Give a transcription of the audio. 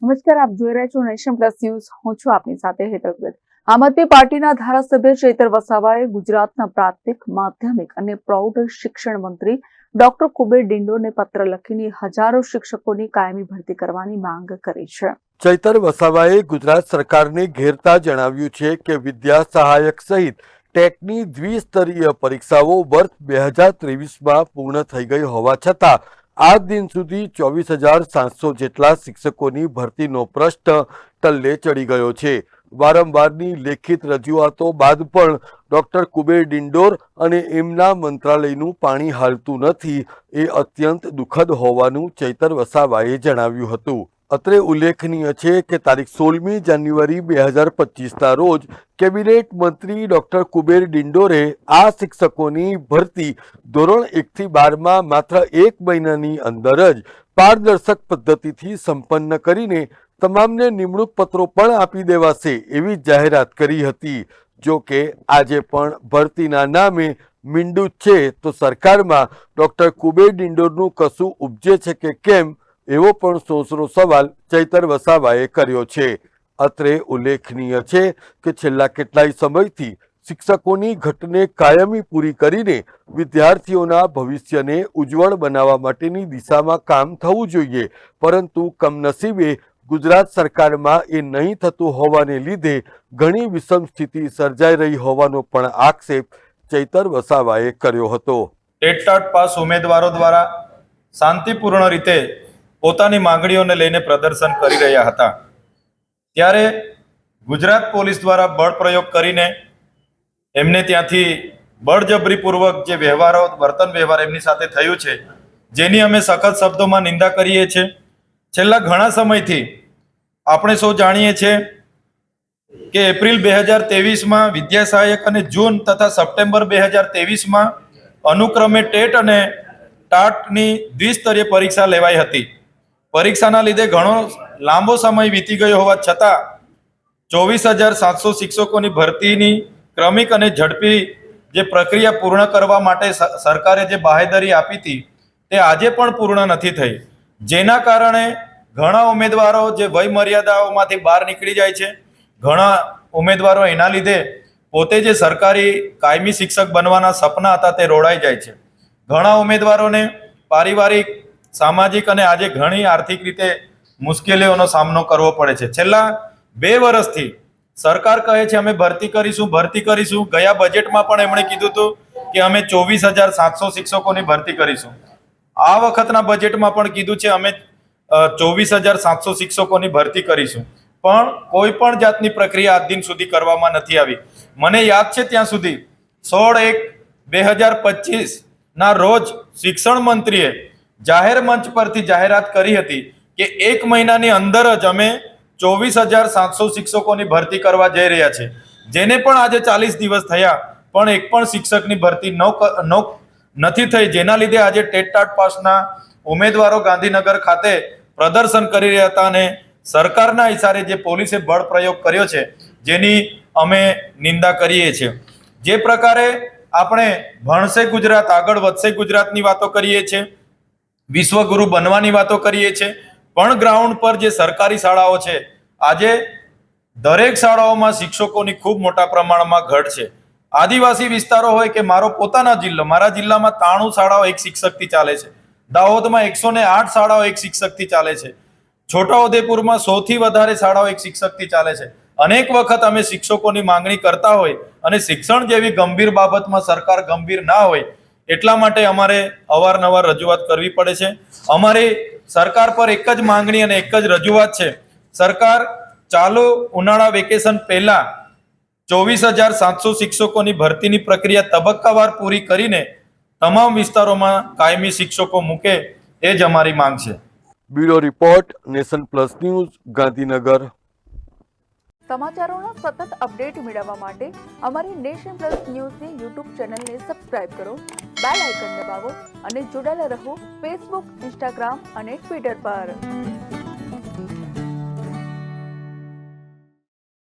નમસ્કાર, આપ જોઈ રહ્યા છો નેશન પ્લસ ન્યૂઝ. હું છું આપની સાથે હેતલ ભગત. આમ આદમી પાર્ટીના ધારાસભ્ય ચૈતર વસાવાએ ગુજરાતના પ્રાથમિક, માધ્યમિક અને પ્રૌઢ શિક્ષણ મંત્રી ડોક્ટર કુબેર ડિંડોરને પત્ર લખીને હજારો શિક્ષકોની કાયમી ભરતી કરવાની માંગ કરી છે. ચૈતર વસાવાએ ગુજરાત સરકારને ઘેરતા જણાવ્યું છે કે વિદ્યા સહાયક સહિત ટેટની દ્વિસ્તરીય પરીક્ષાઓ વર્ષ 2023માં પૂર્ણ થઈ ગઈ હોવા છતાં આજ દિન સુધી 24,700 જેટલા શિક્ષકોની ભરતીનો પ્રશ્ન ટલ્લે ચડી ગયો છે. વારંવારની લેખિત રજૂઆતો બાદ પણ ડોક્ટર કુબેર ડિંડોર અને એમના મંત્રાલયનું પાણી હાલતું નથી એ અત્યંત દુઃખદ હોવાનું ચૈતર વસાવાએ જણાવ્યું હતું. અત્રે ઉલ્લેખનીય છે કે તારીખ 16મી જાન્યુઆરી 2025ના રોજ કેબિનેટ મંત્રી ડોક્ટર કુબેર ડિંડોરે આ શિક્ષકોની ભરતી ધોરણ 1થી 12માં માત્ર 1 મહિનાની અંદર જ પારદર્શક પદ્ધતિથી સંપન્ન કરીને તમામને નિમણૂક પત્રો પણ આપી દેવાશે એવી જાહેરાત કરી હતી. જો કે આજે પણ ભરતીના નામે મીંડું છે તો સરકારમાં ડોક્ટર કુબેર ડિંડોરનું કશું ઉપજે છે કે કેમ એવો પણ સોસરો સવાલ ચૈતર વસાવાએ કર્યો છે. અત્રે ઉલ્લેખનીય છે કે છેલ્લા કેટલાય સમયથી શિક્ષકોની ઘટને કાયમી પૂરી કરીને વિદ્યાર્થીઓના ભવિષ્યને ઉજ્જવળ બનાવવા માટેની દિશામાં કામ થવું જોઈએ, પરંતુ કમનસીબે ગુજરાત સરકારમાં એ નહીં થતું હોવાને લીધે ઘણી વિષમ સ્થિતિ સર્જાઈ રહી હોવાનો પણ આક્ષેપ ચૈતર વસાવાએ કર્યો હતો. ટેટ પાસ ઉમેદવારો દ્વારા શાંતિપૂર્ણ રીતે પોતાની માંગણીઓને લઈને પ્રદર્શન કરી રહ્યા હતા, ત્યારે ગુજરાત પોલીસ દ્વારા બળ પ્રયોગ કરીને એમને ત્યાંથી બળજબરીપૂર્વક જે વર્તન વ્યવહાર એમની સાથે થયું છે, જેની અમે સખત શબ્દોમાં નિંદા કરીએ છીએ. છેલ્લા ઘણા સમયથી આપણે સૌ જાણીએ છીએ કે એપ્રિલ 2023માં વિદ્યા સહાયક અને જૂન તથા સપ્ટેમ્બર 2023માં અનુક્રમે ટેટ અને ટાટની દ્વિસ્તરીય પરીક્ષા લેવાઈ હતી. પરીક્ષાના લીધે ઘણો લાંબો સમય વીતી ગયો હોવા છતાં 24,700 શિક્ષકોની ભરતીની ક્રમિક અને ઝડપી જે પ્રક્રિયા પૂર્ણ કરવા માટે સરકારે જે બાહેધરી આપી હતી તે આજે પણ પૂર્ણ નથી થઈ, જેના કારણે ઘણા ઉમેદવારો જે વય મર્યાદાઓમાંથી બહાર નીકળી જાય છે. ઘણા ઉમેદવારો એના લીધે પોતે જે સરકારી કાયમી શિક્ષક બનવાના સપના હતા તે રોડાઈ જાય છે. ઘણા ઉમેદવારોને પારિવારિક, સામાજિક અને આજે ઘણી આર્થિક રીતે મુશ્કેલીઓનો સામનો કરવો પડે છે. છેલ્લા 2 વર્ષથી સરકાર કહે છે અમે ભરતી કરીશું. ગયા બજેટમાં પણ એમણે કીધું હતું કે અમે 24,700 શિક્ષકોની ભરતી કરીશું. આ વખતના બજેટમાં પણ કીધું છે અમે 24,700 શિક્ષકોની ભરતી કરીશું, પણ કોઈ પણ જાતની પ્રક્રિયા આજ દિન સુધી કરવામાં નથી આવી. મને યાદ છે ત્યાં સુધી 16/1/2025 ના રોજ શિક્ષણ મંત્રીએ જાહેર મંચ પરથી જાહેરાત કરી હતી કે 1 મહિનાની અંદર જ અમે 24,700 શિક્ષકોની ભરતી કરવા જઈ રહ્યા છે, જેને પણ આજે 40 દિવસ થયા પણ એક પણ શિક્ષકની ભરતી નથી થઈ, જેના લીધે આજે ટેટ પાસના ઉમેદવારો ગાંધીનગર ખાતે પ્રદર્શન કરી રહ્યા હતા અને સરકારના ઇશારે જે પોલીસે બળ પ્રયોગ કર્યો છે જેની અમે નિંદા કરીએ છીએ. જે પ્રકારે આપણે ભણશે ગુજરાત, આગળ વધશે ગુજરાતની વાતો કરીએ છીએ, વિશ્વગુરુ બનવાની વાતો કરીએ છીએ, પણ ગ્રાઉન્ડ પર જે સરકારી શાળાઓ છે આજે દરેક શાળાઓમાં શિક્ષકોની ખૂબ મોટા પ્રમાણમાં ઘટ છે. આદિવાસી વિસ્તારો હોય કે મારો પોતાના જિલ્લો, મારા જિલ્લામાં 93 શાળાઓ એક શિક્ષકથી ચાલે છે. દાહોદમાં 108 શાળાઓ એક શિક્ષકથી ચાલે છે. છોટાઉદેપુરમાં 100 થી વધારે શાળાઓ એક શિક્ષકથી ચાલે છે. અનેક વખત અમે શિક્ષકોની માંગણી કરતા હોય અને શિક્ષણ જેવી ગંભીર બાબતમાં સરકાર ગંભીર ના હોય, એટલા માટે અમારે અવારનવાર રજૂઆત કરવી પડે છે. અમારી સરકાર પર એક જ માંગણી અને એક જ રજૂઆત છે. સરકાર ચાલુ ઉનાળા વેકેશન પહેલા 24,700 શિક્ષકોની ભરતીની પ્રક્રિયા તબક્કાવાર પૂરી કરીને તમામ વિસ્તારોમાં કાયમી શિક્ષકો મૂકે એ જ અમારી માંગ છે. Bureau report, Nation Plus News, Gandhinagar. સમાચારોના સતત અપડેટ મેળવવા માટે અમારી નેશન પ્લસ ન્યૂઝની યુટ્યુબ ચેનલને સબસ્ક્રાઇબ કરો, બેલ આઇકન દબાવો અને જોડાયેલા રહો ફેસબુક, ઇન્સ્ટાગ્રામ અને ટ્વિટર પર.